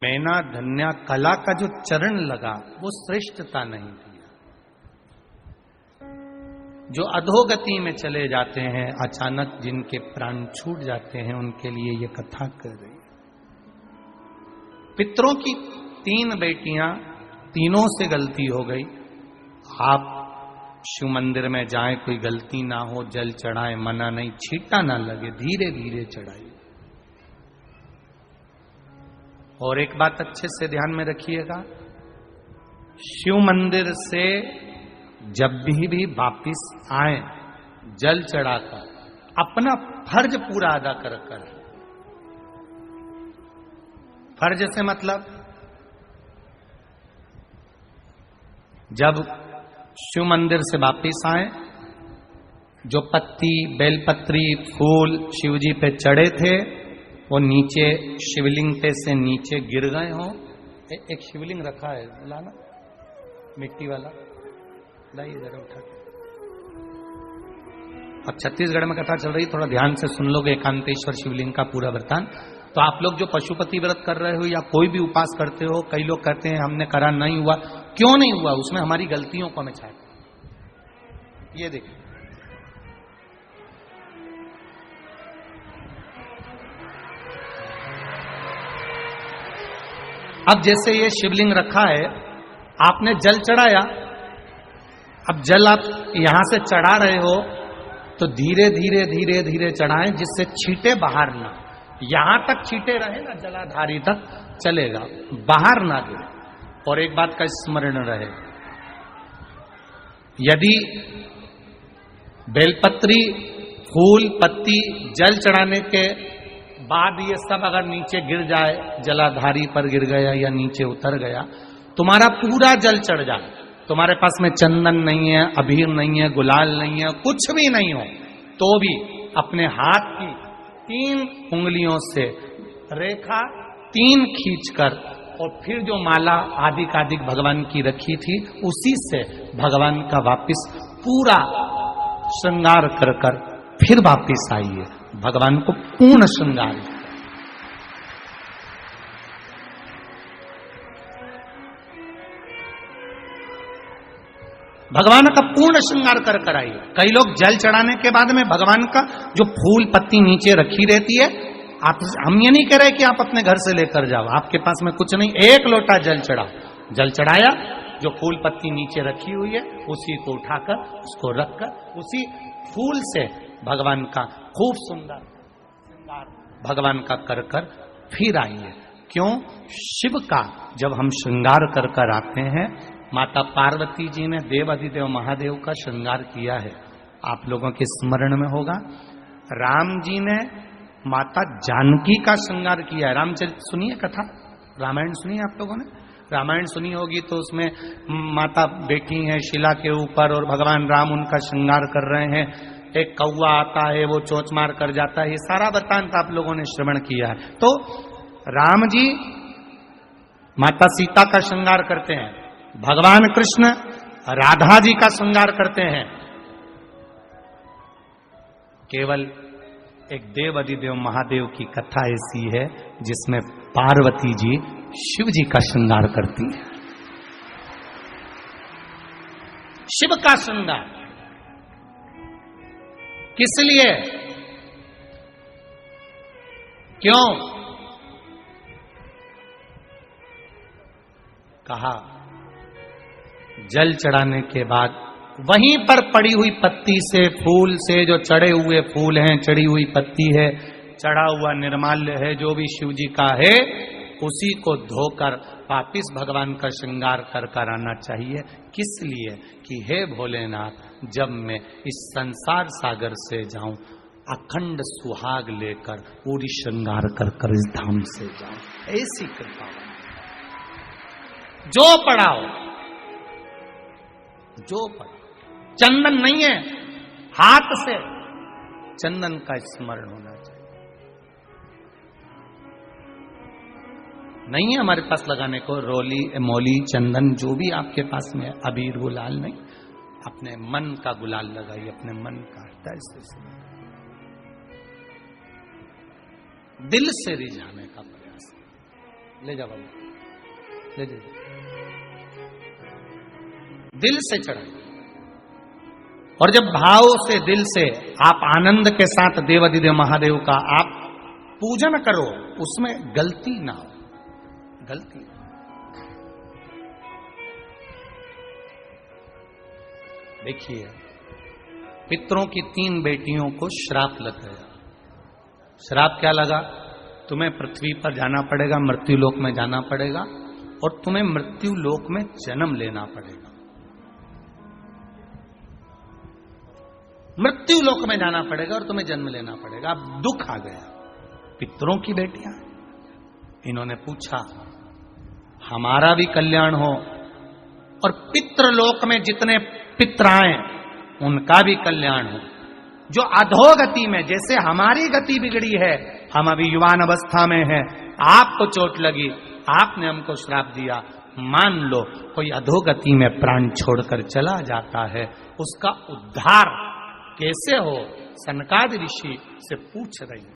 मैना धन्या कला का जो चरण लगा वो श्रेष्ठता नहीं दिया। जो अधोगति में चले जाते हैं, अचानक जिनके प्राण छूट जाते हैं, उनके लिए ये कथा कर रही है। पितरों की 3 बेटियां, तीनों से गलती हो गई। आप शिव मंदिर में जाएं, कोई गलती ना हो, जल चढ़ाएं, मना नहीं, छींटा ना लगे, धीरे धीरे चढ़ाइए। और एक बात अच्छे से ध्यान में रखिएगा, शिव मंदिर से जब भी वापिस आए, जल चढ़ाकर अपना फर्ज पूरा अदा कर। फर्ज से मतलब जब शिव मंदिर से वापिस आए, जो पत्ती, बेलपत्री, फूल शिवजी पे चढ़े थे वो नीचे शिवलिंग पे से नीचे गिर गए हो। एक शिवलिंग रखा है लाना, मिट्टी वाला, लाइए जरा उठा के। अब छत्तीसगढ़ में कथा चल रही, थोड़ा ध्यान से सुन लोगे एकांतेश्वर शिवलिंग का पूरा वृत्तांत। तो आप लोग जो पशुपति व्रत कर रहे हो या कोई भी उपास करते हो, कई लोग कहते हैं हमने करा नहीं हुआ। क्यों नहीं हुआ? उसमें हमारी गलतियों को हमें छाया। ये देखिए, अब जैसे ये शिवलिंग रखा है, आपने जल चढ़ाया, अब जल आप यहां से चढ़ा रहे हो तो धीरे धीरे धीरे धीरे चढ़ाएं, जिससे छींटे बाहर ना, यहां तक छींटे रहे ना, जलाधारी तक चलेगा, बाहर ना गिरे। और एक बात का स्मरण रहे, यदि बेलपत्री, फूल, पत्ती जल चढ़ाने के बाद ये सब अगर नीचे गिर जाए, जलाधारी पर गिर गया या नीचे उतर गया, तुम्हारा पूरा जल चढ़ जाए, तुम्हारे पास में चंदन नहीं है, अबीर नहीं है, गुलाल नहीं है, कुछ भी नहीं हो, तो भी अपने हाथ की 3 उंगलियों से रेखा 3 खींचकर और फिर जो माला आदिक भगवान की रखी थी, उसी से भगवान का वापिस पूरा श्रृंगार कर फिर वापिस आइए, भगवान को पूर्ण श्रृंगार। भगवान का पूर्ण श्रृंगार कर आइए। कई लोग जल चढ़ाने के बाद में भगवान का जो फूल पत्ती नीचे रखी रहती है, आप, हम ये नहीं कह रहे कि आप अपने घर से लेकर जाओ, आपके पास में कुछ नहीं, 1 लोटा जल चढ़ाओ, जल चढ़ाया, जो फूल पत्ती नीचे रखी हुई है उसी को उठाकर, उसको रखकर, उसी फूल से भगवान का खूब सुंदर श्रृंगार भगवान का कर फिर आइए। क्यों? शिव का जब हम श्रृंगार कर आते हैं, माता पार्वती जी ने देवाधिदेव महादेव का श्रृंगार किया है, आप लोगों के स्मरण में होगा। राम जी ने माता जानकी का श्रृंगार किया है। रामचरित सुनिए कथा, रामायण सुनिए आप लोगों ने, रामायण सुनी होगी, तो उसमें माता बैठी हैं शिला के ऊपर और भगवान राम उनका श्रृंगार कर रहे हैं। एक कौवा आता है, वो चोंच मार कर जाता है, ये सारा वृत्तांत आप लोगों ने श्रवण किया है। तो राम जी माता सीता का श्रृंगार करते हैं, भगवान कृष्ण राधा जी का श्रृंगार करते हैं। केवल एक देव अधिदेव महादेव की कथा ऐसी है जिसमें पार्वती जी शिव जी का श्रृंगार करती है। शिव का श्रृंगार किस लिए? क्यों? कहा जल चढ़ाने के बाद वहीं पर पड़ी हुई पत्ती से, फूल से, जो चढ़े हुए फूल हैं, चढ़ी हुई पत्ती है, चढ़ा हुआ निर्माल्य है, जो भी शिव जी का है, उसी को धोकर वापिस भगवान का श्रृंगार कर आना चाहिए। किस लिए? कि हे भोलेनाथ, जब मैं इस संसार सागर से जाऊं, अखंड सुहाग लेकर पूरी श्रृंगार कर इस धाम से जाऊं। ऐसी कृपा जो पढ़ाओ, जो पढ़ाओ, चंदन नहीं है, हाथ से चंदन का स्मरण होना चाहिए। नहीं है हमारे पास लगाने को रोली, मौली, चंदन, जो भी आपके पास में है, अबीर, गुलाल नहीं, अपने मन का गुलाल लगाइए, अपने मन का हृदय से दिल से रिझाने का प्रयास। ले जाओ बाबू, ले जाओ, दिल से चढ़ाइए। और जब भाव से, दिल से आप आनंद के साथ देवाधिदेव महादेव का आप पूजन करो, उसमें गलती ना हो, गलती। देखिए, पितरों की 3 बेटियों को श्राप लग गया। श्राप क्या लगा? तुम्हें पृथ्वी पर जाना पड़ेगा, मृत्यु लोक में जाना पड़ेगा, और तुम्हें मृत्यु लोक में जन्म लेना पड़ेगा। मृत्यु लोक में जाना पड़ेगा और तुम्हें जन्म लेना पड़ेगा। अब दुख आ गया। पितरों की बेटियां, इन्होंने पूछा हमारा भी कल्याण हो और पितृलोक में जितने पितर आए उनका भी कल्याण हो। जो अधोगति में, जैसे हमारी गति बिगड़ी है, हम अभी युवान अवस्था में हैं, आपको चोट लगी, आपने हमको श्राप दिया, मान लो कोई अधोगति में प्राण छोड़कर चला जाता है, उसका उद्धार कैसे हो? सनकादि ऋषि से पूछ रही।